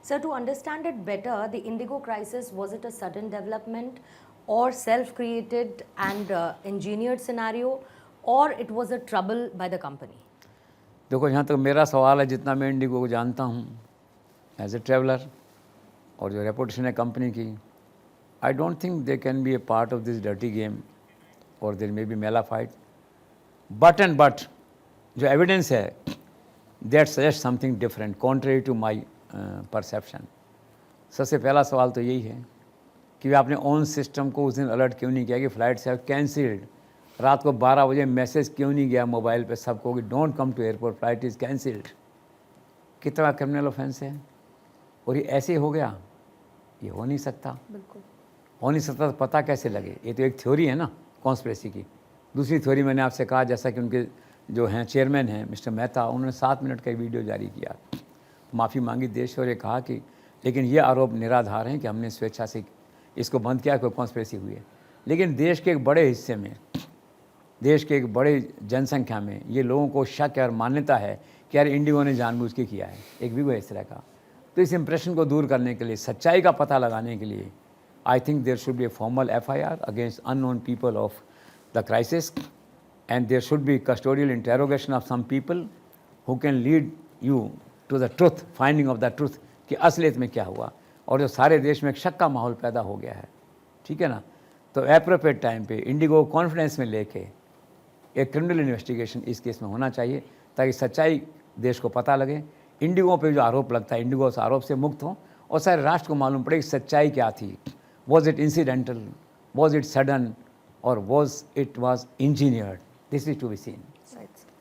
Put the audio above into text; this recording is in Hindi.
So to understand it better, the Indigo crisis, was it a sudden development or self-created and engineered scenario, or it was a trouble by the company? देखो, जहाँ तक मेरा सवाल है, जितना मैं इंडिगो को जानता हूँ एज ए ट्रेवलर और जो रेपुटेशन है कंपनी की, I don't think they can be a part of this dirty game और there may be mala fide. But जो एविडेंस है that suggest something different contrary to my perception. सबसे पहला सवाल तो यही है कि वे अपने ओन सिस्टम को उस दिन अलर्ट क्यों नहीं किया कि फ़्लाइट्स हैव कैंसिल्ड. रात को 12 बजे मैसेज क्यों नहीं गया मोबाइल पे सबको कि don't come to airport, flight is cancelled. कितना क्रिमिनल ऑफेंस है और ये ऐसे हो गया. ये हो नहीं सकता. बिल्कुल हो नहीं सकता. तो पता कैसे लगे? ये तो एक थ्योरी है ना कॉन्स्पिरेसी की. दूसरी थ्योरी मैंने आपसे कहा, जैसा कि उनके जो हैं चेयरमैन हैं मिस्टर मेहता, उन्होंने 7 मिनट का एक वीडियो जारी किया, माफ़ी मांगी देश और ये कहा कि लेकिन ये आरोप निराधार हैं कि हमने स्वेच्छा से इसको बंद किया, कोई कॉन्स्पिरेसी हुई है. लेकिन देश के एक बड़े हिस्से में, देश के एक बड़े जनसंख्या में ये लोगों को शक है और मान्यता है कि यार इंडिगो ने जानबूझ के किया है. एक भी वो इस तरह का. तो इस इंप्रेशन को दूर करने के लिए, सच्चाई का पता लगाने के लिए, I think there should be a formal FIR against unknown people of the crisis and there should be custodial interrogation of some people who can lead you to the truth, finding of the truth कि असलियत में क्या हुआ. और जो सारे देश में एक शक का माहौल पैदा हो गया है, ठीक है ना, तो एप्रोप्रिएट टाइम पे इंडिगो कॉन्फिडेंस में लेके एक क्रिमिनल इन्वेस्टिगेशन इस केस में होना चाहिए ताकि सच्चाई देश को पता लगे. इंडिगो पे जो आरोप लगता है, इंडिगो उस आरोप से मुक्त हो और सारे राष्ट्र को मालूम पड़े कि सच्चाई क्या थी. Was it incidental, was it sudden और was engineered? This is to be scene.